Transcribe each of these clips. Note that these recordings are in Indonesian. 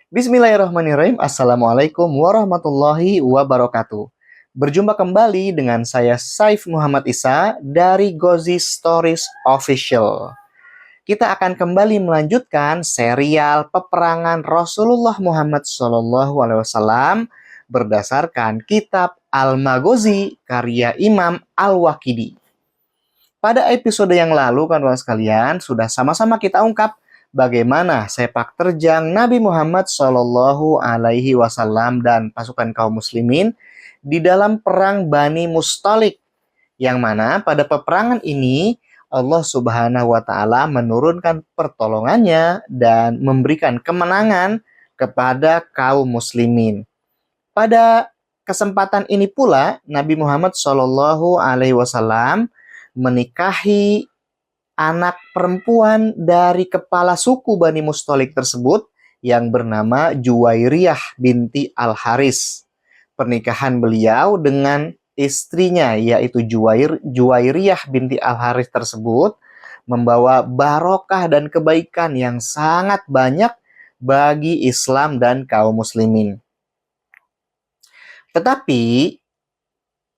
Bismillahirrahmanirrahim. Assalamualaikum warahmatullahi wabarakatuh. Berjumpa kembali dengan saya Saif Muhammad Isa dari Gozi Stories Official. Kita akan kembali melanjutkan serial peperangan Rasulullah Muhammad SAW berdasarkan kitab Al-Maghazi karya Imam Al-Waqidi. Pada episode yang lalu, kawan-kawan sekalian, sudah sama-sama kita ungkap bagaimana sepak terjang Nabi Muhammad Shallallahu Alaihi Wasallam dan pasukan kaum muslimin di dalam perang Bani Mustalik, yang mana pada peperangan ini Allah Subhanahu wa Ta'ala menurunkan pertolongannya dan memberikan kemenangan kepada kaum muslimin. Pada kesempatan ini pula Nabi Muhammad Shallallahu Alaihi Wasallam menikahi anak perempuan dari kepala suku Bani Mustalik tersebut yang bernama Juwairiyah binti Al-Haris. Pernikahan beliau dengan istrinya yaitu Juwairiyah binti Al-Haris tersebut membawa barokah dan kebaikan yang sangat banyak bagi Islam dan kaum muslimin. Tetapi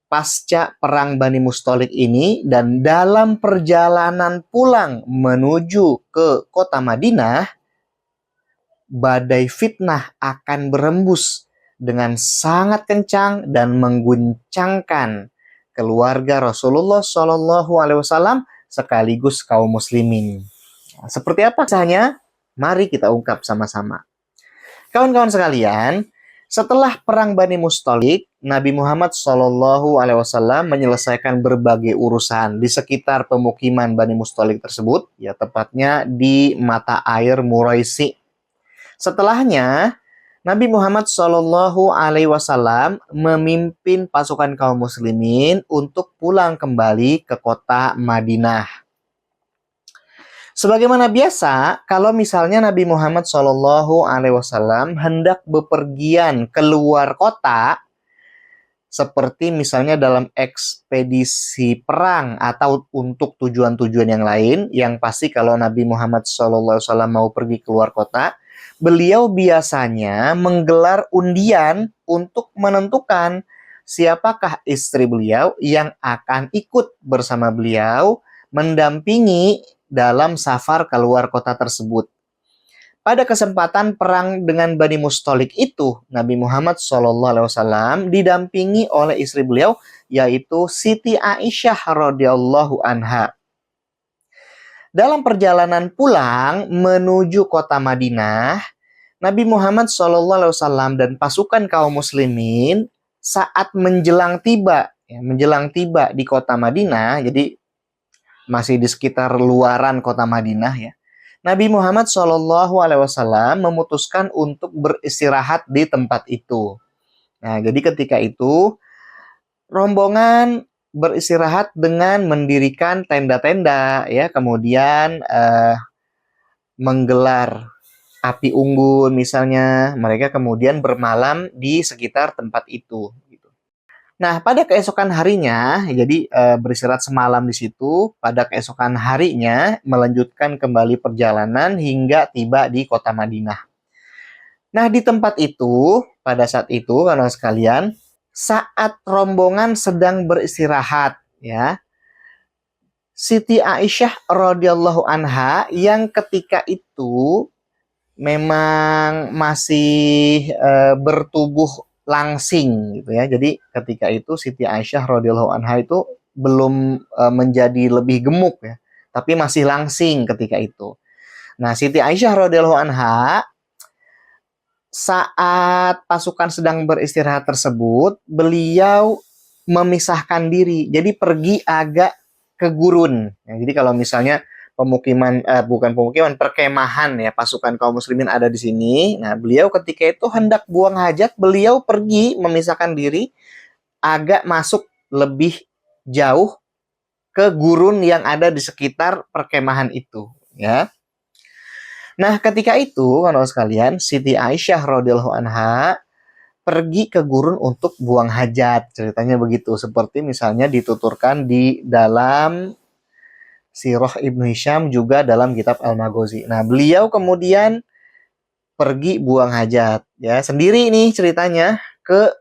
pasca perang Bani Mustalik ini dan dalam perjalanan pulang menuju ke kota Madinah, badai fitnah akan berembus dengan sangat kencang dan mengguncangkan keluarga Rasulullah SAW sekaligus kaum muslimin. Seperti apa kisahnya? Mari kita ungkap sama-sama. Kawan-kawan sekalian, setelah perang Bani Mustalik, Nabi Muhammad SAW menyelesaikan berbagai urusan di sekitar pemukiman Bani Mustalik tersebut, ya tepatnya di mata air Muraisi. Setelahnya, Nabi Muhammad SAW memimpin pasukan kaum muslimin untuk pulang kembali ke kota Madinah. Sebagaimana biasa, kalau misalnya Nabi Muhammad SAW hendak bepergian keluar kota, seperti misalnya dalam ekspedisi perang atau untuk tujuan-tujuan yang lain, yang pasti kalau Nabi Muhammad SAW mau pergi keluar kota, beliau biasanya menggelar undian untuk menentukan siapakah istri beliau yang akan ikut bersama beliau mendampingi dalam safar keluar kota tersebut. Pada kesempatan perang dengan Bani Mustalik itu, Nabi Muhammad SAW didampingi oleh istri beliau, yaitu Siti Aisyah radhiyallahu anha. Dalam perjalanan pulang menuju kota Madinah, Nabi Muhammad SAW dan pasukan kaum muslimin saat menjelang tiba di kota Madinah, jadi masih di sekitar luaran kota Madinah ya. Nabi Muhammad SAW memutuskan untuk beristirahat di tempat itu. Nah, jadi ketika itu rombongan beristirahat dengan mendirikan tenda-tenda ya, kemudian menggelar api unggun misalnya. Mereka kemudian bermalam di sekitar tempat itu. Nah, pada keesokan harinya, jadi beristirahat semalam di situ, pada keesokan harinya melanjutkan kembali perjalanan hingga tiba di kota Madinah. Nah, di tempat itu, pada saat itu, kawan-kawan sekalian, saat rombongan sedang beristirahat, ya, Siti Aisyah radhiyallahu anha yang ketika itu memang masih bertubuh langsing gitu ya. Jadi ketika itu Siti Aisyah radhiyallahu anha itu belum menjadi lebih gemuk ya, tapi masih langsing ketika itu. Nah, Siti Aisyah radhiyallahu anha saat pasukan sedang beristirahat tersebut, beliau memisahkan diri. Jadi pergi agak ke gurun. Ya, jadi kalau misalnya perkemahan ya, pasukan kaum muslimin ada di sini. Nah, beliau ketika itu hendak buang hajat, beliau pergi memisahkan diri agak masuk lebih jauh ke gurun yang ada di sekitar perkemahan itu, ya. Nah, ketika itu, kawan-kawan sekalian, Siti Aisyah radhiyallahu anha pergi ke gurun untuk buang hajat. Ceritanya begitu, seperti misalnya dituturkan di dalam Sirah Ibnu Hisham juga dalam kitab Al-Maghazi. Nah, beliau kemudian pergi buang hajat, ya sendiri nih ceritanya ke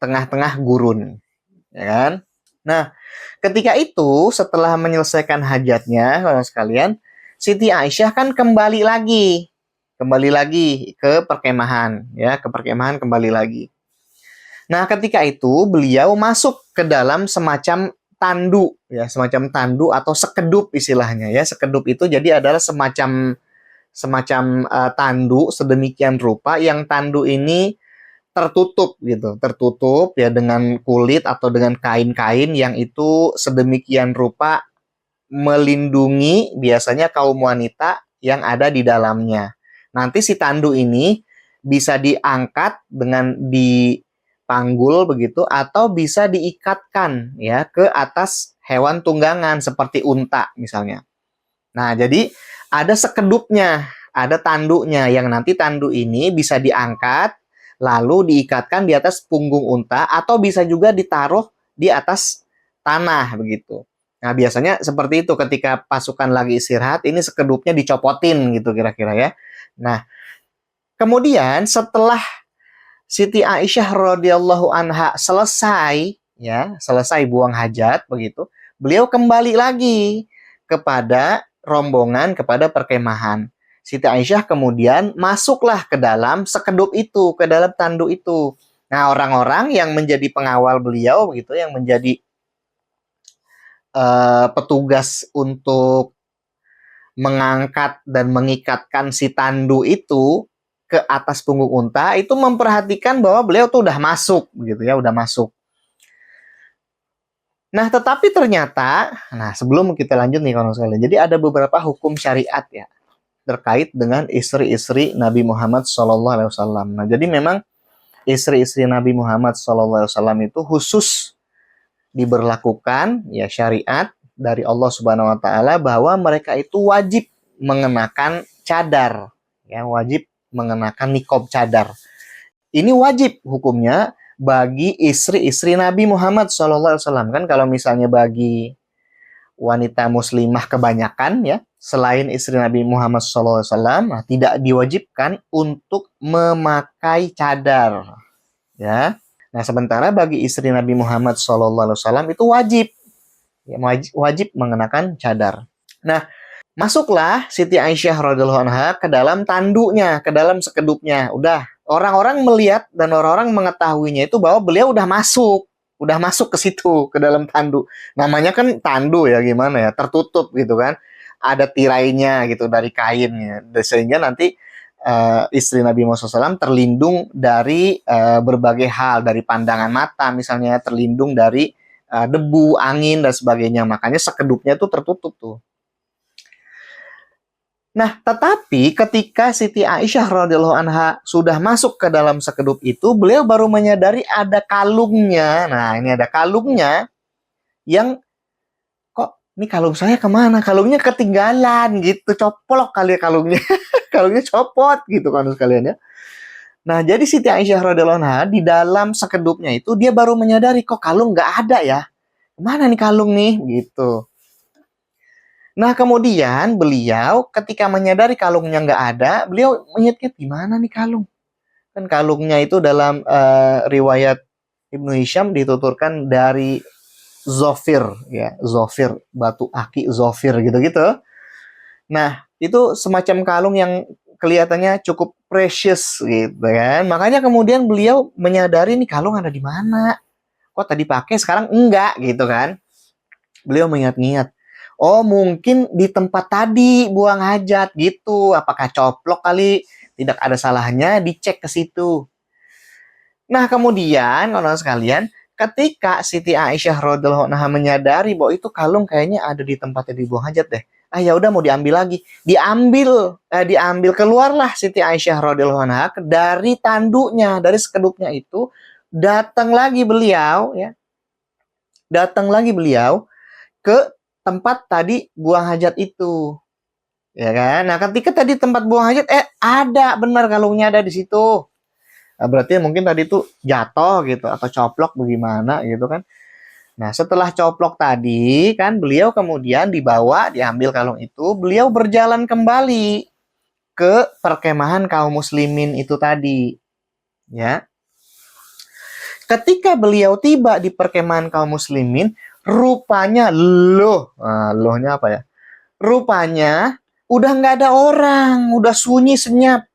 tengah-tengah gurun, ya kan? Nah, ketika itu setelah menyelesaikan hajatnya, kalau sekalian, Siti Aisyah kan kembali lagi ke perkemahan, ya ke perkemahan kembali lagi. Nah, ketika itu beliau masuk ke dalam semacam tandu, ya semacam tandu atau sekedup istilahnya, ya sekedup itu jadi adalah semacam tandu sedemikian rupa yang tandu ini tertutup gitu, tertutup ya dengan kulit atau dengan kain-kain yang itu sedemikian rupa melindungi biasanya kaum wanita yang ada di dalamnya. Nanti si tandu ini bisa diangkat dengan dipanggul begitu atau bisa diikatkan ya ke atas hewan tunggangan seperti unta misalnya. Nah, jadi ada sekedupnya, ada tandunya yang nanti tandu ini bisa diangkat lalu diikatkan di atas punggung unta atau bisa juga ditaruh di atas tanah begitu. Nah, biasanya seperti itu ketika pasukan lagi istirahat, ini sekedupnya dicopotin gitu kira-kira ya. Nah, kemudian setelah Siti Aisyah radhiyallahu anha selesai buang hajat begitu, beliau kembali lagi kepada rombongan, kepada perkemahan. Siti Aisyah kemudian masuklah ke dalam sekedup itu, ke dalam tandu itu. Nah, orang-orang yang menjadi pengawal beliau begitu, yang menjadi petugas untuk mengangkat dan mengikatkan si tandu itu ke atas punggung unta itu memperhatikan bahwa beliau tuh udah masuk gitu ya, udah masuk. Nah, tetapi ternyata, nah sebelum kita lanjut nih kawan sekalian, jadi ada beberapa hukum syariat ya terkait dengan istri-istri Nabi Muhammad SAW. Nah, jadi memang istri-istri Nabi Muhammad SAW itu khusus diberlakukan ya syariat dari Allah Subhanahu Wa Taala bahwa mereka itu wajib mengenakan cadar, ya wajib mengenakan nikob cadar. Ini wajib hukumnya bagi istri-istri Nabi Muhammad SAW. Kan kalau misalnya bagi wanita muslimah kebanyakan ya, selain istri Nabi Muhammad SAW, nah, tidak diwajibkan untuk memakai cadar. Ya. Nah, sementara bagi istri Nabi Muhammad SAW itu wajib. Ya, wajib mengenakan cadar. Nah, masuklah Siti Aisyah radhiyallahu anha ke dalam tandunya, ke dalam sekedupnya. Udah, orang-orang melihat dan orang-orang mengetahuinya itu bahwa beliau udah masuk ke situ, ke dalam tandu. Namanya kan tandu ya, gimana ya, tertutup gitu kan. Ada tirainya gitu dari kainnya, sehingga nanti istri Nabi Muhammad SAW terlindung dari berbagai hal, dari pandangan mata misalnya, terlindung dari debu, angin dan sebagainya. Makanya sekedupnya itu tertutup tuh. Nah, tetapi ketika Siti Aisyah radhiyallahu anha sudah masuk ke dalam sekedup itu, beliau baru menyadari ada kalungnya. Nah, ini ada kalungnya yang kok ini kalung saya kemana? Kalungnya ketinggalan gitu, coplok kali ya kalungnya. Kalungnya copot gitu kan sekalian ya. Nah, jadi Siti Aisyah radhiyallahu anha di dalam sekedupnya itu dia baru menyadari kok kalung nggak ada ya. Mana nih kalung nih gitu. Nah, kemudian beliau ketika menyadari kalungnya nggak ada, beliau mengingat gimana nih kalung? Kan kalungnya itu dalam riwayat Ibnu Hisham dituturkan dari zofir, ya zofir, batu aki zofir gitu-gitu. Nah, itu semacam kalung yang kelihatannya cukup precious gitu kan. Makanya kemudian beliau menyadari nih kalung ada di mana. Kok tadi pakai sekarang enggak gitu kan. Beliau mengingat-ingat. Oh, mungkin di tempat tadi buang hajat gitu. Apakah coplok kali? Tidak ada salahnya dicek ke situ. Nah, kemudian orang sekalian, ketika Siti Aisyah radhiyallahu anha menyadari bahwa itu kalung kayaknya ada di tempatnya dibuang hajat deh. Ah, ya udah mau diambil lagi. Diambil keluarlah Siti Aisyah radhiyallahu anha dari tandunya, dari sekedupnya itu, datang lagi beliau ya. Datang lagi beliau ke tempat tadi buang hajat itu. Ya kan? Nah, ketika tadi tempat buang hajat ada benar kalungnya ada di situ. Nah, berarti mungkin tadi itu jatuh gitu atau coplok bagaimana gitu kan. Nah, setelah coplok tadi kan beliau kemudian diambil kalung itu, beliau berjalan kembali ke perkemahan kaum muslimin itu tadi. Ya. Ketika beliau tiba di perkemahan kaum muslimin, rupanya lohnya apa ya? Rupanya udah nggak ada orang, udah sunyi senyap.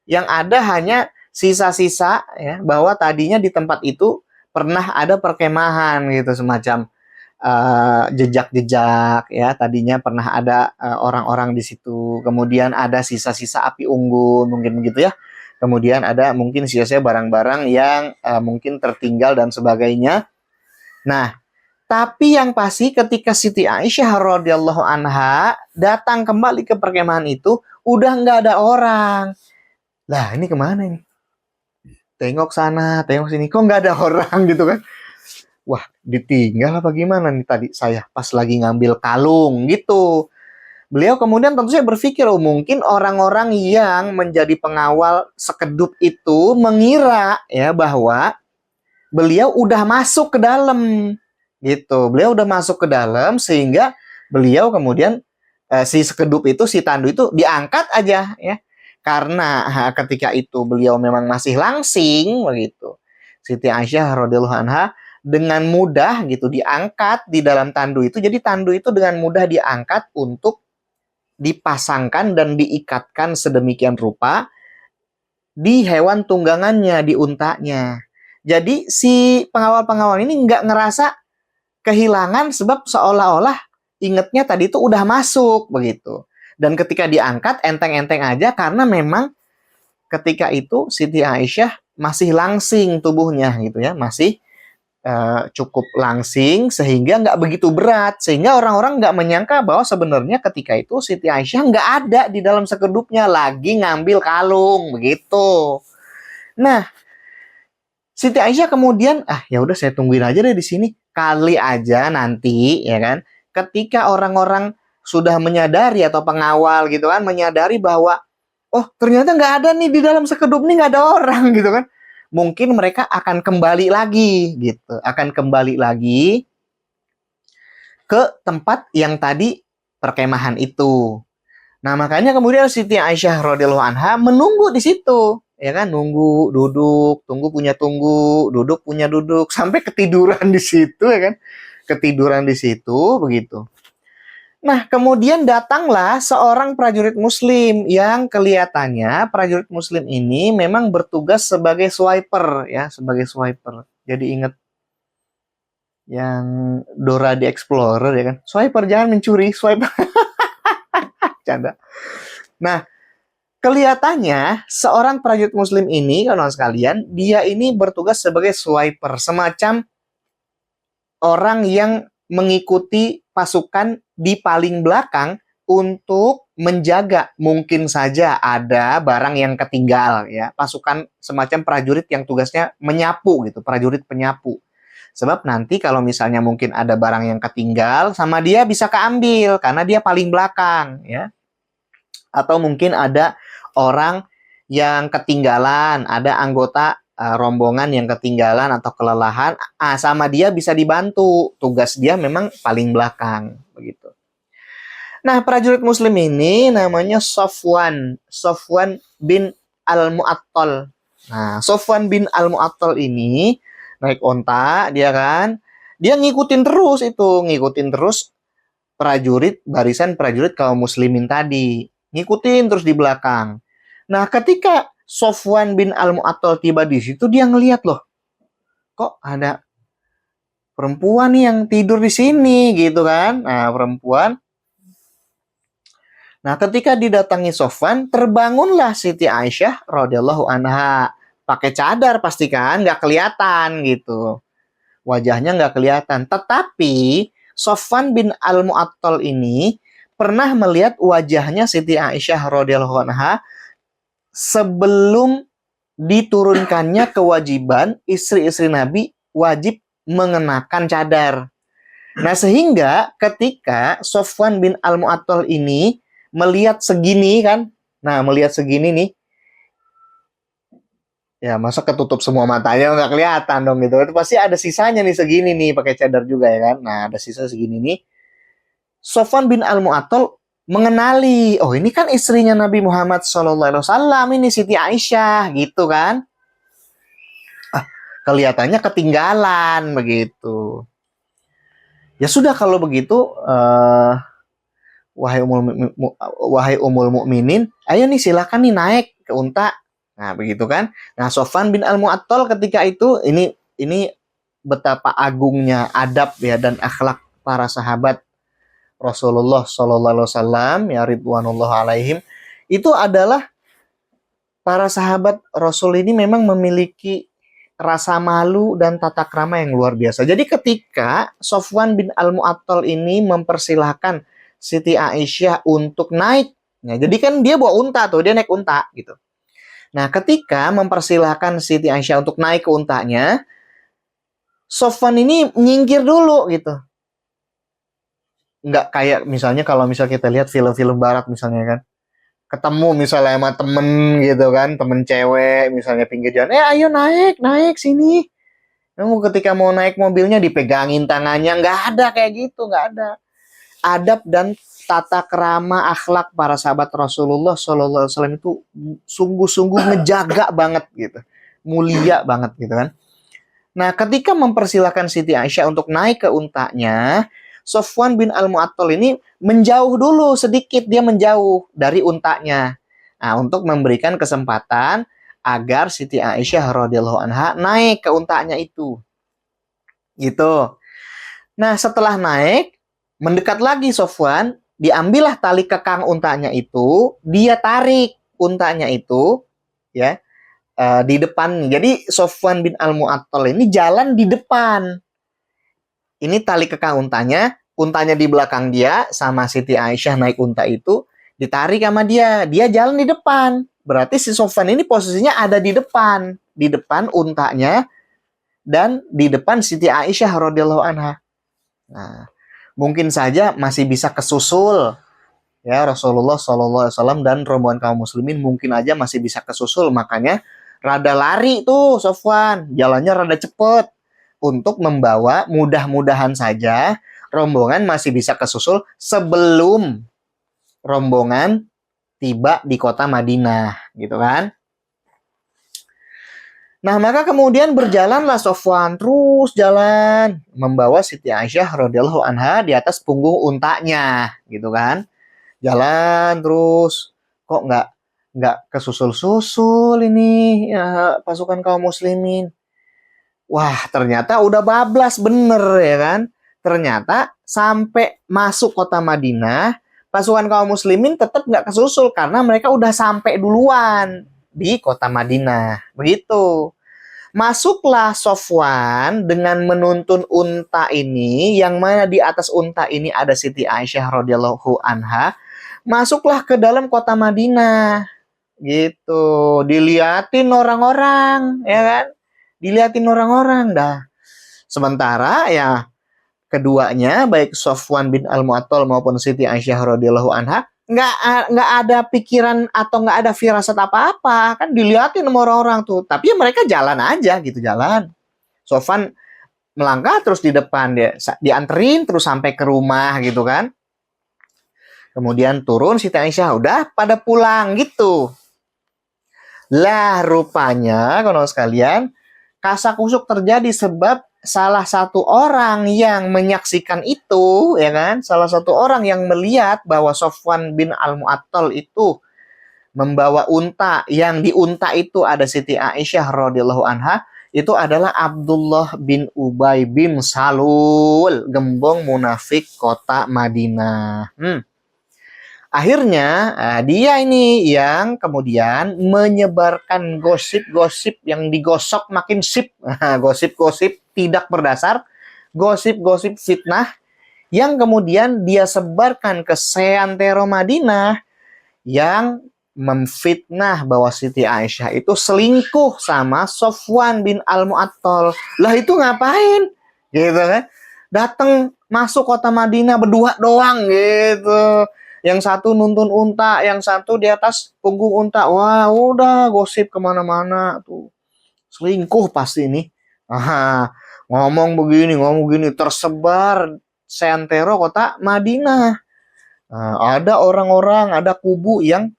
Yang ada hanya sisa-sisa ya, bahwa tadinya di tempat itu pernah ada perkemahan gitu, semacam jejak-jejak ya, tadinya pernah ada orang-orang di situ. Kemudian ada sisa-sisa api unggun mungkin begitu ya. Kemudian ada mungkin sisa-sisa barang-barang yang mungkin tertinggal dan sebagainya. Nah, tapi yang pasti ketika Siti Aisyah radhiyallahu anha datang kembali ke perkemahan itu, udah nggak ada orang. Lah, ini kemana ini? Tengok sana, tengok sini, kok nggak ada orang gitu kan? Wah, ditinggal apa gimana nih tadi saya pas lagi ngambil kalung gitu. Beliau kemudian tentu saja berpikir, oh mungkin orang-orang yang menjadi pengawal sekedup itu mengira ya bahwa beliau udah masuk ke dalam gitu. Beliau udah masuk ke dalam sehingga beliau kemudian si sekedup itu, si tandu itu diangkat aja ya. Karena ketika itu beliau memang masih langsing begitu. Siti Aisyah radhiyallahu anha dengan mudah gitu diangkat di dalam tandu itu. Jadi tandu itu dengan mudah diangkat untuk dipasangkan dan diikatkan sedemikian rupa di hewan tunggangannya, di untanya. Jadi si pengawal-pengawal ini nggak ngerasa kehilangan sebab seolah-olah ingetnya tadi itu udah masuk begitu. Dan ketika diangkat enteng-enteng aja karena memang ketika itu Siti Aisyah masih langsing tubuhnya gitu ya, masih cukup langsing sehingga nggak begitu berat, sehingga orang-orang nggak menyangka bahwa sebenarnya ketika itu Siti Aisyah nggak ada di dalam sekedupnya lagi ngambil kalung begitu. Nah, Siti Aisyah kemudian ya udah saya tungguin aja deh di sini, kali aja nanti ya kan ketika orang-orang sudah menyadari atau pengawal gitu kan menyadari bahwa oh ternyata nggak ada nih di dalam sekedup nih, nggak ada orang gitu kan. Mungkin mereka akan kembali lagi gitu, akan kembali lagi ke tempat yang tadi perkemahan itu. Nah, makanya kemudian Siti Aisyah radhiyallahu anha menunggu di situ, ya kan, nunggu, duduk, duduk punya duduk sampai ketiduran di situ ya kan. Ketiduran di situ begitu. Nah, kemudian datanglah seorang prajurit muslim yang kelihatannya prajurit muslim ini memang bertugas sebagai swiper ya, sebagai swiper. Jadi ingat yang Dora the Explorer ya kan. Swiper jangan mencuri, swiper. Canda. Nah, kelihatannya seorang prajurit muslim ini, kawan sekalian, dia ini bertugas sebagai swiper, semacam orang yang mengikuti pasukan di paling belakang untuk menjaga mungkin saja ada barang yang ketinggal ya. Pasukan semacam prajurit yang tugasnya menyapu gitu, prajurit penyapu. Sebab nanti kalau misalnya mungkin ada barang yang ketinggal sama dia bisa keambil karena dia paling belakang ya. Atau mungkin ada orang yang ketinggalan, ada anggota rombongan yang ketinggalan atau kelelahan, sama dia bisa dibantu. Tugas dia memang paling belakang, begitu. Nah, prajurit muslim ini namanya Sofwan bin Al-Mu'attal. Nah, Sofwan bin Al-Mu'attal ini naik onta, dia kan, dia ngikutin terus barisan prajurit kaum muslimin tadi. Ngikutin terus di belakang. Nah, ketika Sofwan bin Al-Mu'attal tiba di situ, dia ngelihat loh, kok ada perempuan nih yang tidur di sini gitu kan. Nah, perempuan. Nah, ketika didatangi Sofwan, terbangunlah Siti Aisyah radhiyallahu anha. Pakai cadar pastikan, nggak kelihatan gitu. Wajahnya nggak kelihatan. Tetapi Sofwan bin Al-Mu'attal ini pernah melihat wajahnya Siti Aisyah radhiyallahu anha sebelum diturunkannya kewajiban istri-istri Nabi wajib mengenakan cadar. Nah, sehingga ketika Sofwan bin Al-Mu'attal ini melihat segini kan, melihat segini nih, ya masa ketutup semua matanya nggak kelihatan dong gitu. Itu pasti ada sisanya nih segini nih pakai cadar juga ya kan. Nah, ada sisa segini nih. Sofwan bin Al-Mu'attal mengenali, oh ini kan istrinya Nabi Muhammad SAW, ini Siti Aisyah, gitu kan. Kelihatannya ketinggalan begitu. Ya sudah kalau begitu, wahai umul mukminin, ayo nih silakan nih naik ke unta. Nah begitu kan. Nah Sofwan bin Al-Mu'attal ketika itu, ini betapa agungnya adab ya dan akhlak para sahabat Rasulullah Sallallahu Alaihi Wasallam ya ridwanullah alaihim. Itu adalah para sahabat Rasul ini memang memiliki rasa malu dan tata krama yang luar biasa. Jadi ketika Sofwan bin Al-Mu'attal ini mempersilahkan Siti Aisyah untuk naik, nah, jadi kan dia bawa unta tuh, dia naik unta gitu. Nah ketika mempersilahkan Siti Aisyah untuk naik ke untanya, Sofwan ini nyingkir dulu gitu. Nggak kayak misalnya kalau kita lihat film-film barat misalnya kan, ketemu misalnya sama temen gitu kan, temen cewek misalnya pinggir jalan, ayo naik sini. Kamu ketika mau naik mobilnya dipegangin tangannya, nggak ada kayak gitu, nggak ada. Adab dan tata krama akhlak para sahabat Rasulullah SAW itu sungguh-sungguh ngejaga banget gitu, mulia banget gitu kan. Nah ketika mempersilahkan Siti Aisyah untuk naik ke untanya, Sofwan bin Al-Mu'attal ini menjauh dulu sedikit, dia menjauh dari untanya. Nah, untuk memberikan kesempatan agar Siti Aisyah radhiyallahu anha naik ke untanya itu. Gitu. Nah, setelah naik, mendekat lagi Sofwan, diambillah tali kekang untanya itu, dia tarik untanya itu, ya, di depan. Jadi Sofwan bin Al-Mu'attal ini jalan di depan. Ini tali kekang untanya di belakang dia, sama Siti Aisyah naik unta itu, ditarik sama dia. Dia jalan di depan. Berarti si Sofwan ini posisinya ada di depan untanya, dan di depan Siti Aisyah radhiyallahu anha. Nah, mungkin saja masih bisa kesusul. Ya, Rasulullah SAW dan rombongan kaum muslimin mungkin aja masih bisa kesusul. Makanya rada lari tuh Sofwan, jalannya rada cepet. Untuk membawa, mudah-mudahan saja rombongan masih bisa kesusul sebelum rombongan tiba di kota Madinah, gitu kan. Nah, maka kemudian berjalanlah Sofwan, terus jalan membawa Siti Aisyah radhiyallahu anha di atas punggung untanya, gitu kan. Jalan terus, kok nggak kesusul-susul ini ya, pasukan kaum muslimin. Wah, ternyata udah bablas bener ya kan. Ternyata sampai masuk kota Madinah, pasukan kaum muslimin tetap nggak kesusul karena mereka udah sampai duluan di kota Madinah. Begitu. Masuklah Sofwan dengan menuntun unta ini, yang mana di atas unta ini ada Siti Aisyah radhiyallahu anha. Masuklah ke dalam kota Madinah. Gitu. Diliatin orang-orang, ya kan? Diliatin orang-orang dah. Sementara ya keduanya, baik Sofwan bin Al-Mu'attal maupun Siti Aisyah radhiyallahu anha, nggak ada pikiran atau nggak ada firasat apa-apa, kan diliatin sama orang-orang tuh. Tapi mereka jalan aja gitu, jalan. Sofwan melangkah terus di depan, dia dianterin terus sampai ke rumah gitu kan. Kemudian turun Siti Aisyah, udah pada pulang gitu. Lah rupanya kalau sekalian, kasak-kusuk terjadi sebab salah satu orang yang menyaksikan itu, ya kan? Salah satu orang yang melihat bahwa Sofwan bin Al-Mu'attal itu membawa unta, yang di unta itu ada Siti Aisyah radhiyallahu anha, itu adalah Abdullah bin Ubay bin Salul, gembong munafik kota Madinah. Akhirnya dia ini yang kemudian menyebarkan gosip-gosip yang digosok makin sip. Gosip-gosip tidak berdasar, gosip-gosip fitnah yang kemudian dia sebarkan ke seantero Madinah, yang memfitnah bahwa Siti Aisyah itu selingkuh sama Sofwan bin Al-Mu'attal. Lah itu ngapain? Gitu kan. Datang masuk kota Madinah berdua doang gitu. Yang satu nuntun unta, yang satu di atas punggung unta. Wah, udah gosip kemana-mana tuh. Selingkuh pasti ini. Ngomong begini, tersebar seantero kota Madinah. Ada orang-orang, ada kubu yang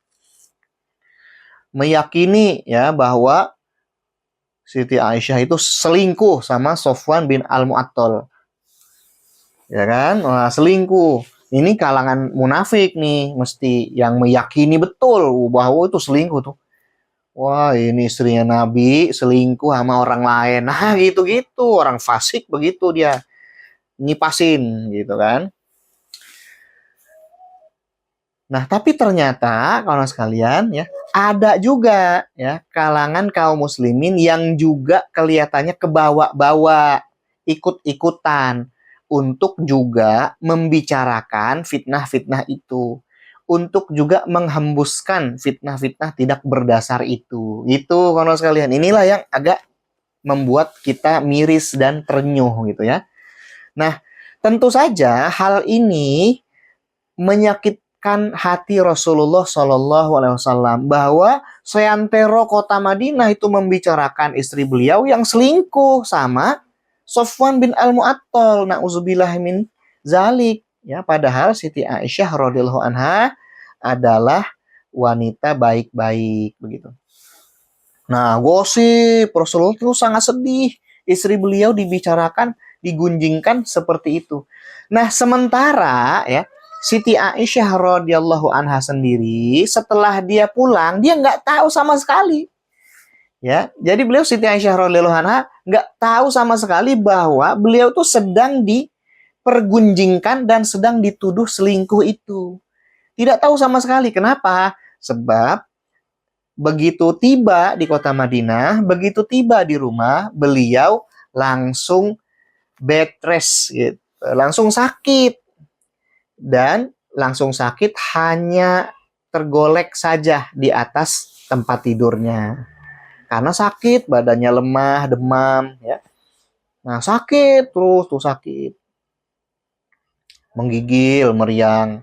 meyakini ya bahwa Siti Aisyah itu selingkuh sama Sofwan bin Al-Mu'attal. Ya kan? Wah, selingkuh. Ini kalangan munafik nih, mesti yang meyakini betul bahwa itu selingkuh tuh. Wah, ini istrinya Nabi selingkuh sama orang lain. Nah, gitu-gitu. Orang fasik begitu dia. Nyipasin gitu kan. Nah, tapi ternyata kawan sekalian ya, ada juga ya kalangan kaum muslimin yang juga kelihatannya kebawa-bawa, ikut-ikutan untuk juga membicarakan fitnah-fitnah itu, untuk juga menghembuskan fitnah-fitnah tidak berdasar itu. Itu kawan sekalian. Inilah yang agak membuat kita miris dan terenyuh gitu ya. Nah, tentu saja hal ini menyakitkan hati Rasulullah Shallallahu Alaihi Wasallam bahwa seantero kota Madinah itu membicarakan istri beliau yang selingkuh sama Sofwan bin Al-Mu'attal. Nauzubillah min zalik. Ya, padahal Siti Aisyah radhiyallahu anha adalah wanita baik-baik begitu. Nah, gosip Rasulullah itu sangat sedih. Istri beliau dibicarakan, digunjingkan seperti itu. Nah, sementara ya Siti Aisyah radhiyallahu anha sendiri setelah dia pulang dia nggak tahu sama sekali, ya. Jadi beliau Siti Aisyah radhiyallahu anha nggak tahu sama sekali bahwa beliau tuh sedang dipergunjingkan dan sedang dituduh selingkuh itu. Tidak tahu sama sekali. Kenapa? Sebab begitu tiba di kota Madinah, begitu tiba di rumah, beliau langsung bed rest gitu, langsung sakit. Dan langsung sakit hanya tergolek saja di atas tempat tidurnya. Karena sakit, badannya lemah, demam, ya. Nah, sakit terus tuh sakit. Menggigil, meriang.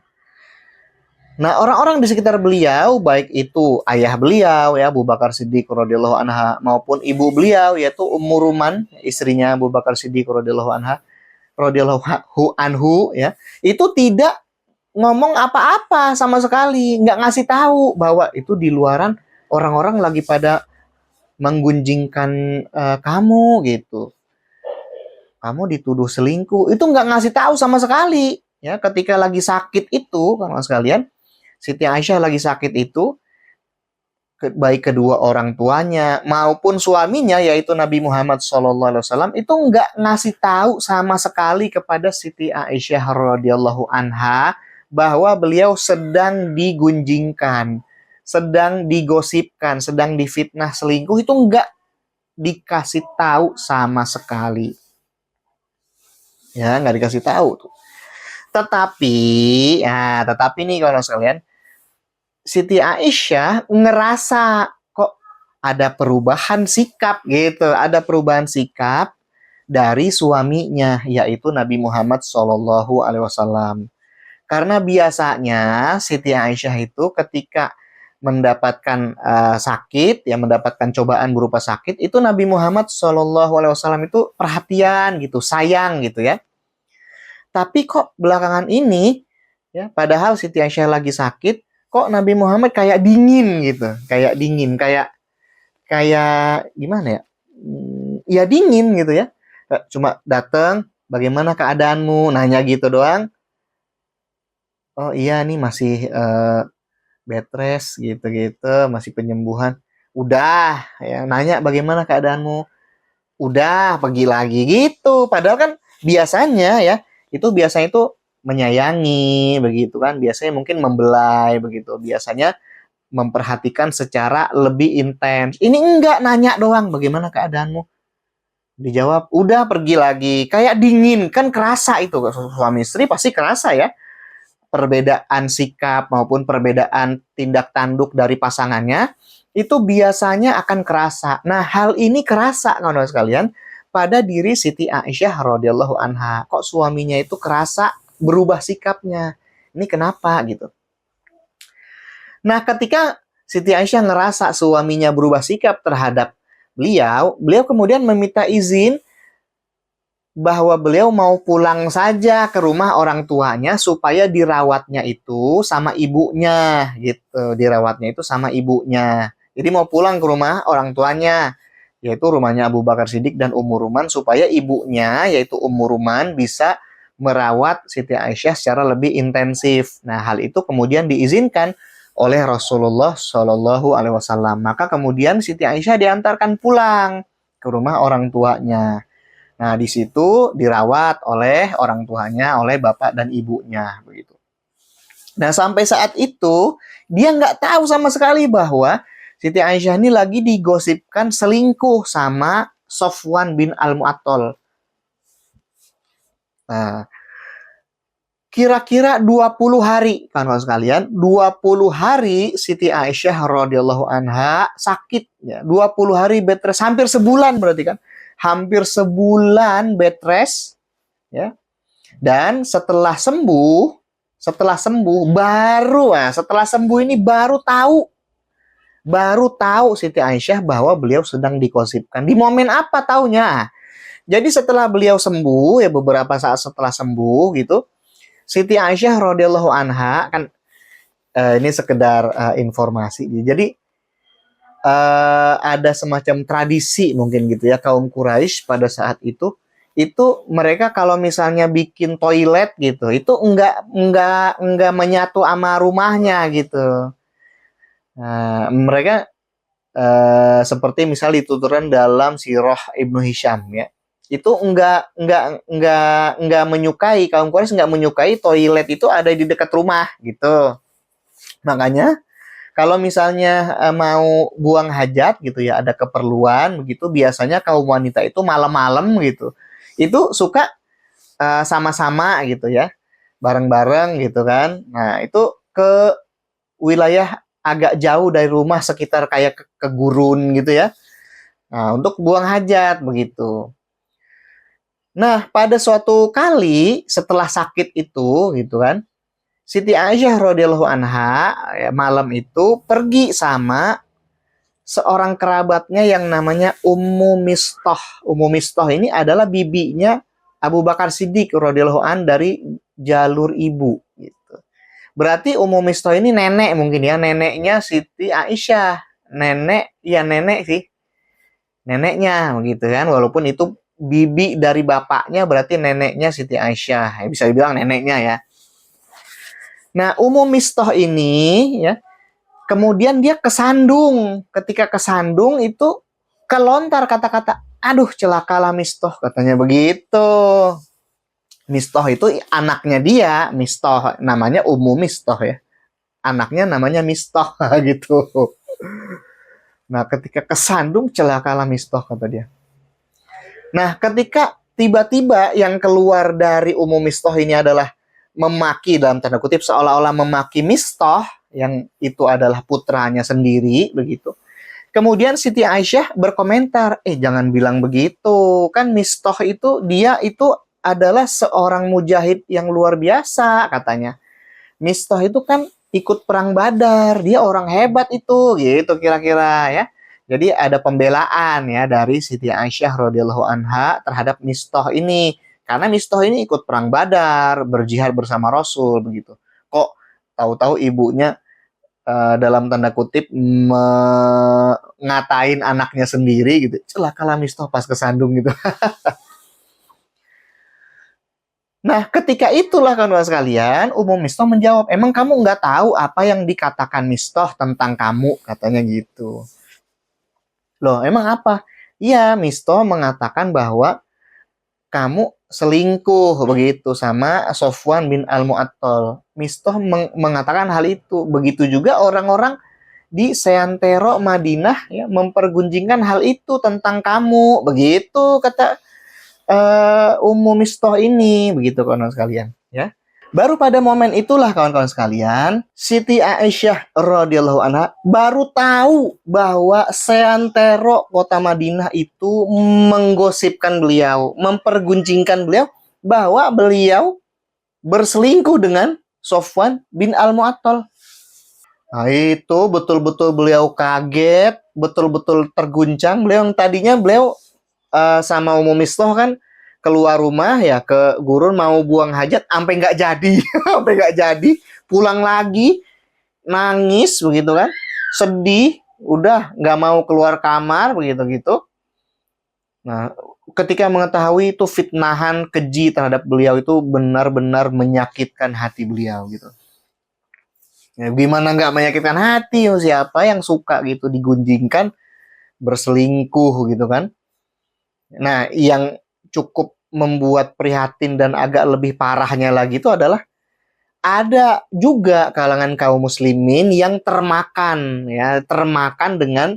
Nah, orang-orang di sekitar beliau, baik itu ayah beliau ya Abu Bakar Siddiq radhiyallahu anha maupun ibu beliau yaitu Ummu Ruman, istrinya Abu Bakar Siddiq radhiyallahu anha, radhiyallahu anhu ya, itu tidak ngomong apa-apa sama sekali, nggak ngasih tahu bahwa itu di luaran orang-orang lagi pada menggunjingkan kamu gitu, kamu dituduh selingkuh, itu nggak ngasih tahu sama sekali ya. Ketika lagi sakit itu kawan sekalian, Siti Aisyah lagi sakit itu, baik kedua orang tuanya maupun suaminya yaitu Nabi Muhammad SAW itu nggak ngasih tahu sama sekali kepada Siti Aisyah radhiyallahu anha bahwa beliau sedang digunjingkan, sedang digosipkan, sedang difitnah selingkuh. Itu nggak dikasih tahu sama sekali. Ya, nggak dikasih tahu tuh. Tetapi nih kalau sekalian, Siti Aisyah ngerasa kok ada perubahan sikap gitu, ada perubahan sikap dari suaminya yaitu Nabi Muhammad SAW. Karena biasanya Siti Aisyah itu ketika mendapatkan sakit, ya mendapatkan cobaan berupa sakit, itu Nabi Muhammad SAW itu perhatian gitu, sayang gitu ya. Tapi kok belakangan ini, ya padahal Siti Aisyah lagi sakit, kok Nabi Muhammad kayak dingin gitu, kayak gimana ya? Ya dingin gitu ya. Cuma datang, bagaimana keadaanmu? Nanya gitu doang. Oh iya nih masih bed rest gitu-gitu, masih penyembuhan. Udah, ya nanya bagaimana keadaanmu? Udah, pergi lagi gitu. Padahal kan biasanya ya, biasanya itu menyayangi begitu kan, biasanya mungkin membelai begitu. Biasanya memperhatikan secara lebih intens. Ini enggak, nanya doang bagaimana keadaanmu. Dijawab, udah pergi lagi. Kayak dingin, kan kerasa itu. Suami istri pasti kerasa ya. Perbedaan sikap maupun perbedaan tindak tanduk dari pasangannya itu biasanya akan kerasa. Nah, hal ini kerasa kawan-kawan sekalian pada diri Siti Aisyah radhiyallahu anha. Kok suaminya itu kerasa berubah sikapnya? Ini kenapa gitu? Nah, ketika Siti Aisyah ngerasa suaminya berubah sikap terhadap beliau kemudian meminta izin bahwa beliau mau pulang saja ke rumah orang tuanya supaya dirawatnya itu sama ibunya gitu. Dirawatnya itu sama ibunya. Jadi mau pulang ke rumah orang tuanya, yaitu rumahnya Abu Bakar Siddiq dan Ummu Ruman, supaya ibunya yaitu Ummu Ruman bisa merawat Siti Aisyah secara lebih intensif. Nah, hal itu kemudian diizinkan oleh Rasulullah Shallallahu Alaihi Wasallam. Maka kemudian Siti Aisyah diantarkan pulang ke rumah orang tuanya. Nah, di situ dirawat oleh orang tuanya, oleh bapak dan ibunya, begitu. Nah, sampai saat itu dia nggak tahu sama sekali bahwa Siti Aisyah ini lagi digosipkan selingkuh sama Sofwan bin Al-Mu'attal. Nah, kira-kira 20 hari, kawan-kawan sekalian, 20 hari Siti Aisyah radhiyallahu anha sakit ya. 20 hari bed rest, hampir sebulan berarti kan. Hampir sebulan bed rest ya. Dan setelah sembuh setelah sembuh ini baru tahu Siti Aisyah bahwa beliau sedang digosipkan. Di momen apa taunya? Jadi setelah beliau sembuh ya, beberapa saat setelah sembuh gitu, Siti Aisyah radhiyallahu anha kan, ini sekedar informasi. Jadi ada semacam tradisi mungkin gitu ya, kaum Quraisy pada saat itu mereka kalau misalnya bikin toilet gitu, itu enggak menyatu sama rumahnya gitu. Nah, mereka seperti misal dituturkan dalam Sirah Ibnu Hisham ya. Itu enggak menyukai, kaum Quraisy enggak menyukai toilet itu ada di dekat rumah gitu. Makanya kalau misalnya mau buang hajat gitu ya, ada keperluan begitu, biasanya kaum wanita itu malam-malam gitu. Itu suka sama-sama gitu ya, bareng-bareng gitu kan. Nah, itu ke wilayah agak jauh dari rumah, sekitar kayak ke gurun gitu ya. Nah, untuk buang hajat begitu. Nah, pada suatu kali setelah sakit itu gitu kan, Siti Aisyah radhiyallahu anha ya, malam itu pergi sama seorang kerabatnya yang namanya Ummu Mistah. Ummu Mistah ini adalah bibinya Abu Bakar Siddiq radhiyallahu an dari jalur ibu gitu. Berarti Ummu Mistah ini nenek mungkin ya, neneknya Siti Aisyah. Nenek sih. Neneknya begitu kan, walaupun itu bibi dari bapaknya, berarti neneknya Siti Aisyah. Ya, bisa dibilang neneknya ya. Nah, Ummu Mistah ini ya, kemudian dia kesandung. Ketika kesandung itu kelontar kata-kata, aduh celakalah Mistah, katanya begitu. Mistah itu anaknya dia, Mistah, namanya Ummu Mistah ya. Anaknya namanya Mistah gitu. Nah, ketika kesandung celakalah Mistah, kata dia. Nah, ketika tiba-tiba yang keluar dari Ummu Mistah ini adalah memaki, dalam tanda kutip seolah-olah memaki Mistah, yang itu adalah putranya sendiri begitu. Kemudian Siti Aisyah berkomentar, jangan bilang begitu, kan Mistah itu dia itu adalah seorang mujahid yang luar biasa, katanya. Mistah itu kan ikut perang Badar, dia orang hebat itu, gitu kira-kira ya. Jadi ada pembelaan ya dari Siti Aisyah radhiyallahu anha terhadap Mistah ini. Karena Mistah ini ikut perang Badar, berjihad bersama Rasul begitu. Kok tahu-tahu ibunya dalam tanda kutip ngatain anaknya sendiri gitu. Celakalah Mistah pas kesandung gitu. Nah, ketika itulah kawan-kawan sekalian, Ummu Mistah menjawab, emang kamu nggak tahu apa yang dikatakan Mistah tentang kamu, katanya gitu. Loh, emang apa? Iya, Mistah mengatakan bahwa kamu selingkuh begitu sama Sofwan bin Al-Mu'attal. Mistah mengatakan hal itu. Begitu juga orang-orang di Seantero Madinah ya, mempergunjingkan hal itu tentang kamu. Begitu kata Ummu Mistah ini, begitu kawan-kawan sekalian ya. Baru pada momen itulah kawan-kawan sekalian, Siti Aisyah radhiyallahu anha baru tahu bahwa seantero kota Madinah itu menggosipkan beliau, memperguncingkan beliau bahwa beliau berselingkuh dengan Sofwan bin Al-Mu'attal. Nah, itu betul-betul beliau kaget, betul-betul terguncang. Beliau yang tadinya sama Ummu Mistah kan keluar rumah ya ke gurun mau buang hajat sampai nggak jadi, sampai nggak jadi, pulang lagi nangis begitu kan, sedih, udah nggak mau keluar kamar begitu gitu. Nah, ketika mengetahui itu fitnahan keji terhadap beliau itu benar-benar menyakitkan hati beliau gitu. Ya, gimana nggak menyakitkan hati? Siapa yang suka gitu digunjingkan berselingkuh gitu kan? Nah, yang cukup membuat prihatin dan agak lebih parahnya lagi itu adalah ada juga kalangan kaum muslimin yang termakan ya, termakan dengan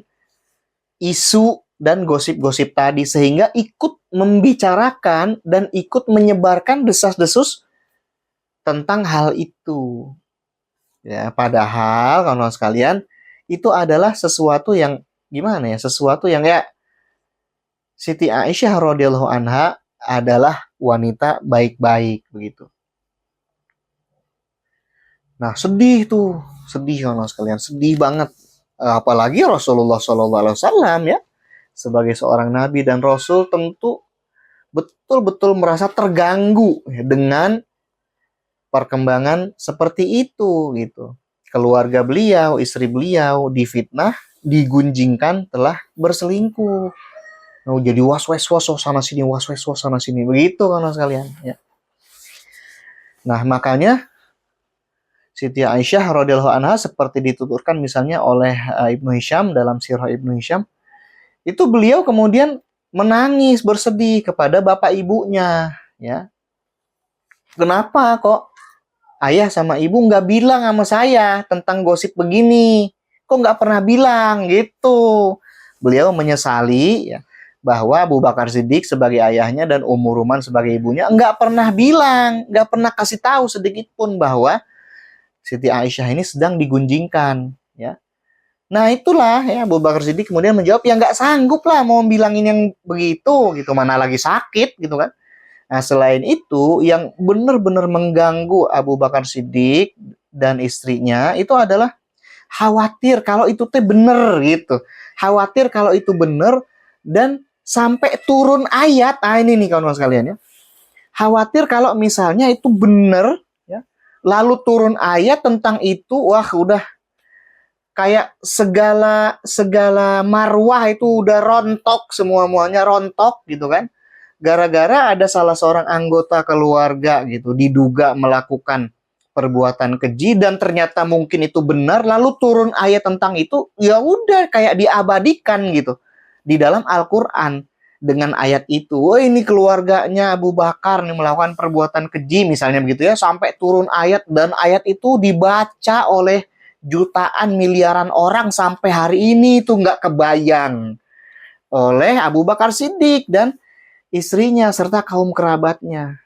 isu dan gosip-gosip tadi sehingga ikut membicarakan dan ikut menyebarkan desas-desus tentang hal itu. Ya, padahal kalau sekalian itu adalah sesuatu yang gimana ya? Sesuatu yang ya Siti Aisyah radhiyallahu anha adalah wanita baik-baik begitu. Nah, sedih tuh, sedih kalau sekalian, sedih banget. Apalagi Rasulullah SAW ya, sebagai seorang nabi dan rasul tentu betul-betul merasa terganggu ya, dengan perkembangan seperti itu gitu. Keluarga beliau, istri beliau difitnah, digunjingkan telah berselingkuh. Nah, jadi was-was sana sini, was-was sana sini, begitu kan sekalian ya. Nah, makanya Siti Aisyah radhiyallahu anha seperti dituturkan misalnya oleh Ibnu Hisham dalam Sirah Ibnu Hisham, itu beliau kemudian menangis bersedih kepada bapak ibunya ya. Kenapa kok ayah sama ibu nggak bilang sama saya tentang gosip begini? Kok nggak pernah bilang gitu? Beliau menyesali ya, bahwa Abu Bakar Siddiq sebagai ayahnya dan Ummu Ruman sebagai ibunya nggak pernah bilang, nggak pernah kasih tahu sedikit pun bahwa Siti Aisyah ini sedang digunjingkan ya. Nah itulah ya Abu Bakar Siddiq kemudian menjawab ya nggak sanggup lah mau bilangin yang begitu gitu, mana lagi sakit gitu kan. Nah selain itu yang benar-benar mengganggu Abu Bakar Siddiq dan istrinya itu adalah khawatir kalau itu teh bener gitu, khawatir kalau itu bener dan sampai turun ayat. Ah ini nih kawan-kawan sekalian ya, khawatir kalau misalnya itu bener ya, lalu turun ayat tentang itu, wah udah kayak segala marwah itu udah rontok, semuanya rontok gitu kan, gara-gara ada salah seorang anggota keluarga gitu diduga melakukan perbuatan keji dan ternyata mungkin itu benar, lalu turun ayat tentang itu, ya udah kayak diabadikan gitu di dalam Al-Qur'an dengan ayat itu. Oh ini keluarganya Abu Bakar nih melakukan perbuatan keji misalnya begitu ya, sampai turun ayat dan ayat itu dibaca oleh jutaan miliaran orang sampai hari ini itu nggak kebayang oleh Abu Bakar Siddiq dan istrinya serta kaum kerabatnya.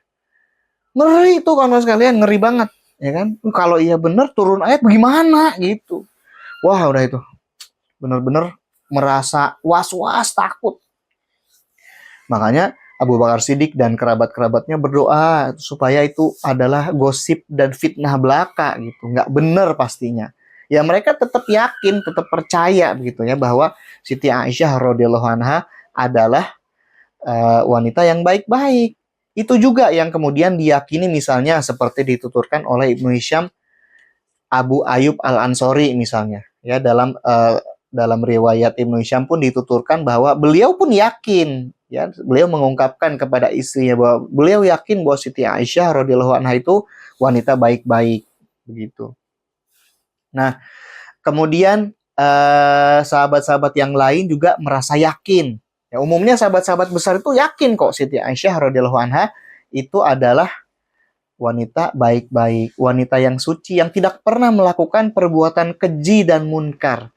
Ngeri itu kawan sekalian, ngeri banget ya kan. Kalau iya benar turun ayat bagaimana gitu. Wah udah itu benar-benar merasa was-was takut. Makanya Abu Bakar Siddiq dan kerabat-kerabatnya berdoa supaya itu adalah gosip dan fitnah belaka gitu, nggak benar pastinya. Ya mereka tetap yakin, tetap percaya begitu ya bahwa Siti Aisyah radhiyallahu anha adalah wanita yang baik-baik. Itu juga yang kemudian diyakini misalnya seperti dituturkan oleh Ibnu Hisham, Abu Ayyub Al-Ansori misalnya. Ya dalam riwayat Ibnu Hisham pun dituturkan bahwa beliau pun yakin ya, beliau mengungkapkan kepada istrinya bahwa beliau yakin bahwa Siti Aisyah radhiyallahu anha itu wanita baik-baik begitu. Nah, kemudian sahabat-sahabat yang lain juga merasa yakin. Ya, umumnya sahabat-sahabat besar itu yakin kok Siti Aisyah radhiyallahu anha itu adalah wanita baik-baik, wanita yang suci yang tidak pernah melakukan perbuatan keji dan munkar.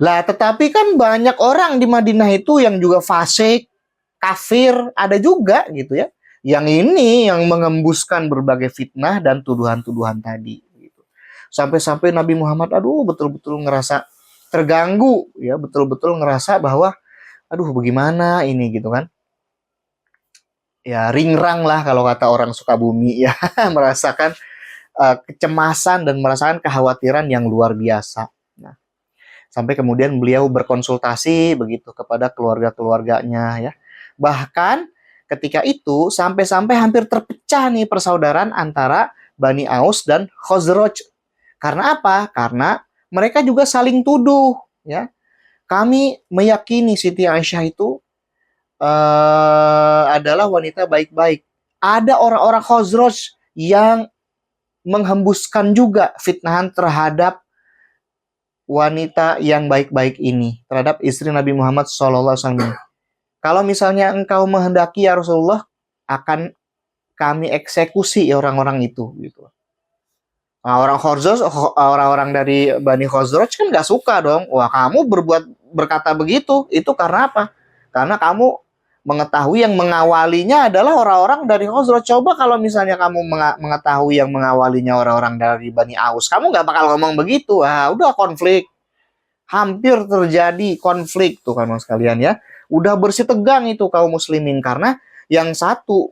Lah, tetapi kan banyak orang di Madinah itu yang juga fasik, kafir, ada juga gitu ya. Yang ini yang mengembuskan berbagai fitnah dan tuduhan-tuduhan tadi. Gitu. Sampai-sampai Nabi Muhammad, aduh betul-betul ngerasa terganggu, ya betul-betul ngerasa bahwa, aduh bagaimana ini gitu kan. Ya ringrang lah kalau kata orang Sukabumi ya, merasakan kecemasan dan merasakan kekhawatiran yang luar biasa. Nah, sampai kemudian beliau berkonsultasi begitu kepada keluarga-keluarganya ya. Bahkan ketika itu sampai-sampai hampir terpecah nih persaudaraan antara Bani Aus dan Khazraj. Karena apa? Karena mereka juga saling tuduh, ya. Kami meyakini Siti Aisyah itu adalah wanita baik-baik. Ada orang-orang Khazraj yang menghembuskan juga fitnahan terhadap wanita yang baik-baik ini, terhadap istri Nabi Muhammad SAW. Kalau misalnya engkau menghendaki ya Rasulullah, akan kami eksekusi orang-orang itu, gitu. Nah, orang-orang dari Bani Khazraj kan nggak suka dong. Wah, kamu berkata begitu, itu karena apa? Karena kamu mengetahui yang mengawalinya adalah orang-orang dari Khazraj. Coba kalau misalnya kamu mengetahui yang mengawalinya orang-orang dari Bani Aus, kamu nggak bakal ngomong begitu. Ah, udah konflik. Hampir terjadi konflik tuh kawan sekalian ya. Udah bersih tegang itu kaum muslimin karena yang satu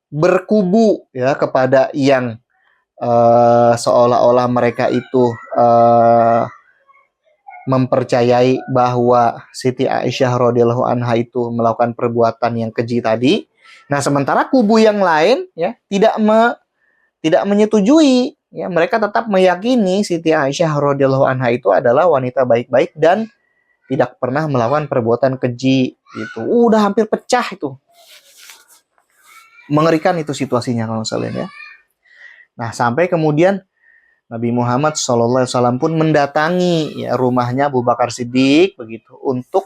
berkubu ya kepada yang seolah-olah mereka itu mempercayai bahwa Siti Aisyah radhiyallahu anha itu melakukan perbuatan yang keji tadi. Nah, sementara kubu yang lain ya tidak menyetujui, ya, mereka tetap meyakini Siti Aisyah radhiyallahu anha itu adalah wanita baik-baik dan tidak pernah melakukan perbuatan keji gitu. Udah hampir pecah itu. Mengerikan itu situasinya kalau sekalian ya. Nah, sampai kemudian Nabi Muhammad SAW pun mendatangi ya, rumahnya Abu Bakar Siddiq begitu untuk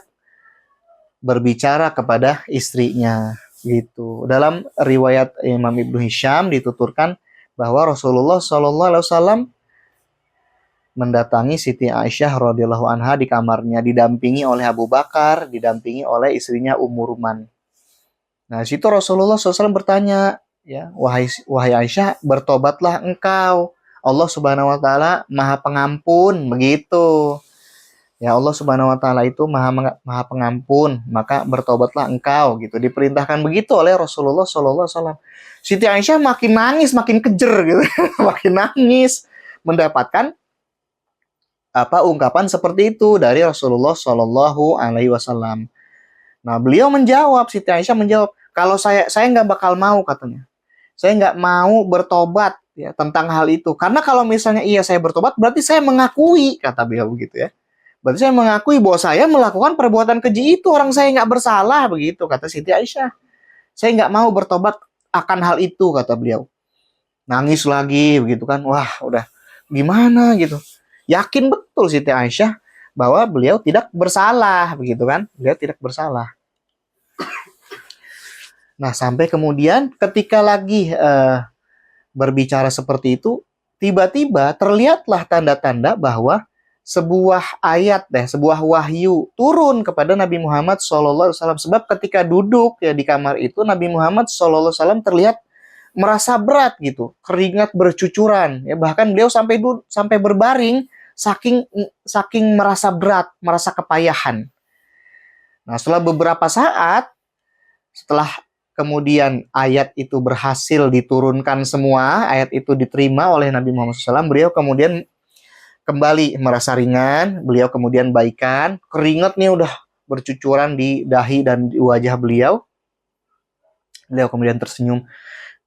berbicara kepada istrinya gitu. Dalam riwayat Imam Ibnu Hisham dituturkan bahwa Rasulullah SAW mendatangi Siti Aisyah radhiyallahu anha di kamarnya, didampingi oleh Abu Bakar, didampingi oleh istrinya Ummu Ruman. Nah, situ Rasulullah SAW bertanya, ya, wahai Aisyah, bertobatlah engkau. Allah Subhanahu wa taala Maha Pengampun, begitu. Ya, Allah Subhanahu wa taala itu Maha Pengampun, maka bertobatlah engkau gitu. Diperintahkan begitu oleh Rasulullah SAW. Siti Aisyah makin nangis, makin kejer gitu. Makin nangis mendapatkan ungkapan seperti itu dari Rasulullah Shallallahu alaihi wasallam. Nah, beliau menjawab, Siti Aisyah menjawab, kalau saya nggak bakal mau, katanya. Saya nggak mau bertobat ya tentang hal itu. Karena kalau misalnya iya saya bertobat, berarti saya mengakui, kata beliau begitu ya. Berarti saya mengakui bahwa saya melakukan perbuatan keji itu, orang saya nggak bersalah, begitu kata Siti Aisyah. Saya nggak mau bertobat akan hal itu, kata beliau. Nangis lagi begitu kan. Wah, udah gimana gitu. Yakin betul Siti Aisyah bahwa beliau tidak bersalah, begitu kan. Beliau tidak bersalah. Nah, sampai kemudian ketika lagi berbicara seperti itu, tiba-tiba terlihatlah tanda-tanda bahwa sebuah ayat, sebuah wahyu turun kepada Nabi Muhammad SAW. Sebab ketika duduk ya di kamar itu, Nabi Muhammad SAW terlihat merasa berat gitu, keringat bercucuran. Ya, bahkan beliau sampai berbaring saking merasa berat, merasa kepayahan. Nah, setelah beberapa saat, setelah kemudian ayat itu berhasil diturunkan semua, ayat itu diterima oleh Nabi Muhammad SAW, beliau kemudian kembali merasa ringan, beliau kemudian baikan, keringatnya udah bercucuran di dahi dan di wajah beliau. Beliau kemudian tersenyum.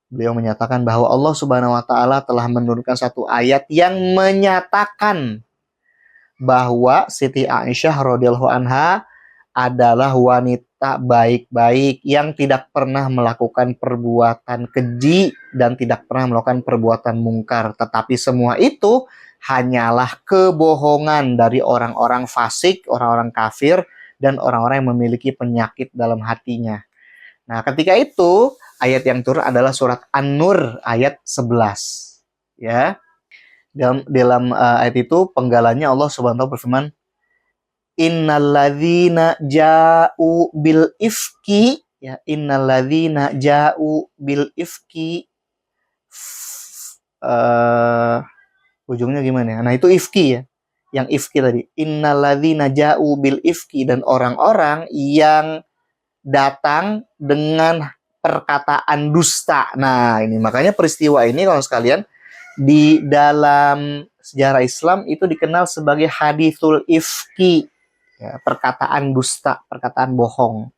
Beliau menyatakan bahwa Allah Subhanahu wa taala telah menurunkan satu ayat yang menyatakan bahwa Siti Aisyah radhiyallahu anha adalah wanita baik-baik yang tidak pernah melakukan perbuatan keji dan tidak pernah melakukan perbuatan mungkar. Tetapi semua itu hanyalah kebohongan dari orang-orang fasik, orang-orang kafir, dan orang-orang yang memiliki penyakit dalam hatinya. Nah, ketika itu ayat yang turun adalah surat An-Nur ayat 11. Ya. Dalam ayat itu penggalanya Allah Subhanahu wa taala berfirman, innalladzina ja'u bil ifki, ya, innalladzina ja'u bil ifki, ujungnya gimana ya? Nah, itu ifki ya. Yang ifki tadi, innalladzina ja'u bil ifki, dan orang-orang yang datang dengan perkataan dusta. Nah, ini makanya peristiwa ini kalau sekalian di dalam sejarah Islam itu dikenal sebagai haditsul ifki. Ya, perkataan dusta, perkataan bohong.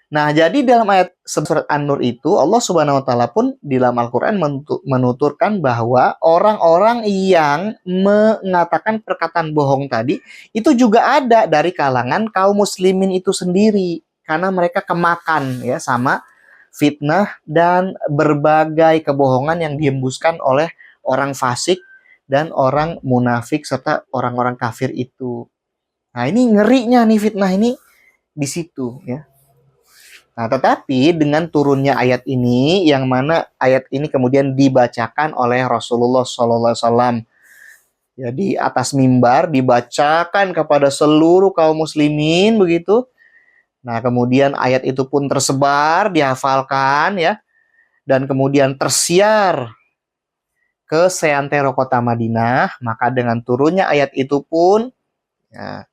Nah, jadi dalam ayat surat An-Nur itu Allah Subhanahu wa taala pun di dalam Al-Qur'an menuturkan bahwa orang-orang yang mengatakan perkataan bohong tadi itu juga ada dari kalangan kaum muslimin itu sendiri karena mereka kemakan ya sama fitnah dan berbagai kebohongan yang dihembuskan oleh orang fasik dan orang munafik serta orang-orang kafir itu. Nah, ini ngerinya nih fitnah ini di situ ya. Nah, tetapi dengan turunnya ayat ini, yang mana ayat ini kemudian dibacakan oleh Rasulullah SAW, ya, di atas mimbar dibacakan kepada seluruh kaum muslimin begitu. Nah, kemudian ayat itu pun tersebar, dihafalkan ya, dan kemudian tersiar ke seantero kota Madinah. Maka dengan turunnya ayat itu pun ya,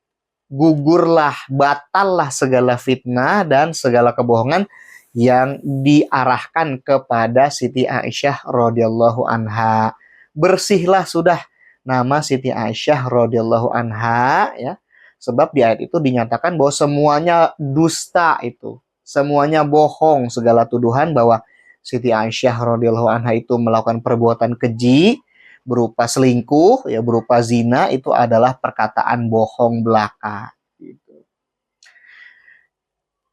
gugurlah, batallah segala fitnah dan segala kebohongan yang diarahkan kepada Siti Aisyah radhiyallahu anha. Bersihlah sudah nama Siti Aisyah radhiyallahu anha ya. Sebab di ayat itu dinyatakan bahwa semuanya dusta itu. Semuanya bohong, segala tuduhan bahwa Siti Aisyah radhiyallahu anha itu melakukan perbuatan keji berupa selingkuh, ya berupa zina, itu adalah perkataan bohong belaka. Gitu.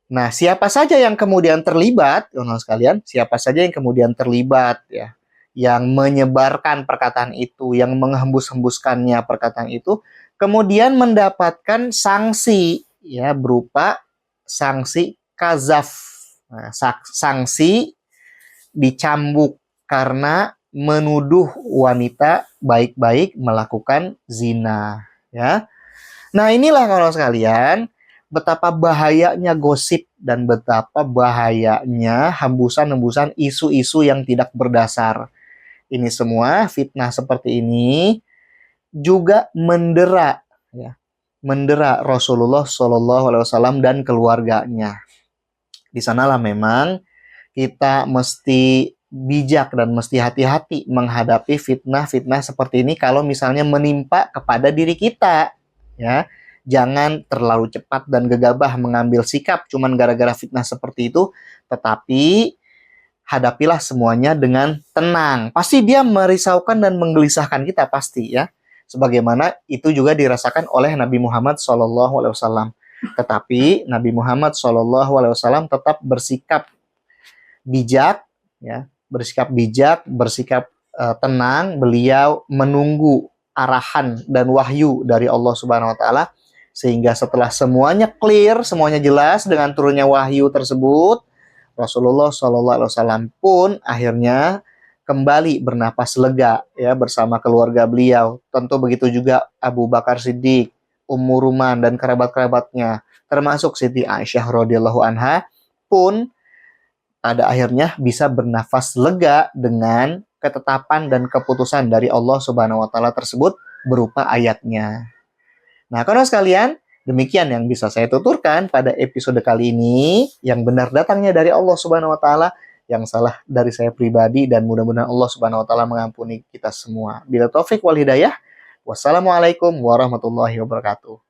Nah, siapa saja yang kemudian terlibat, teman-teman sekalian, siapa saja yang kemudian terlibat, ya, yang menyebarkan perkataan itu, yang menghembus-hembuskannya perkataan itu, kemudian mendapatkan sanksi, ya berupa sanksi kazaf, nah, sanksi dicambuk karena menuduh wanita baik-baik melakukan zina, ya. Nah, inilah kalau sekalian betapa bahayanya gosip dan betapa bahayanya hembusan-hembusan isu-isu yang tidak berdasar. Ini semua fitnah seperti ini juga mendera ya, mendera Rasulullah SAW dan keluarganya. Di sanalah memang kita mesti bijak dan mesti hati-hati menghadapi fitnah-fitnah seperti ini kalau misalnya menimpa kepada diri kita, ya. Jangan terlalu cepat dan gegabah mengambil sikap cuman gara-gara fitnah seperti itu, tetapi hadapilah semuanya dengan tenang. Pasti dia merisaukan dan menggelisahkan kita pasti ya. Sebagaimana itu juga dirasakan oleh Nabi Muhammad SAW. Tetapi Nabi Muhammad SAW tetap bersikap bijak, ya, bersikap tenang. Beliau menunggu arahan dan wahyu dari Allah Subhanahu Wa Taala sehingga setelah semuanya clear, semuanya jelas dengan turunnya wahyu tersebut, Rasulullah SAW pun akhirnya kembali bernapas lega ya bersama keluarga beliau. Tentu begitu juga Abu Bakar Siddiq, Ummu Ruman dan kerabat-kerabatnya, termasuk Siti Aisyah radhiyallahu anha pun pada akhirnya bisa bernafas lega dengan ketetapan dan keputusan dari Allah Subhanahu wa taala tersebut berupa ayatnya. Nah, kawan sekalian, demikian yang bisa saya tuturkan pada episode kali ini. Yang benar datangnya dari Allah Subhanahu wa taala, yang salah dari saya pribadi, dan mudah-mudahan Allah Subhanahu wa taala mengampuni kita semua. Bila taufik wal hidayah, wassalamualaikum warahmatullahi wabarakatuh.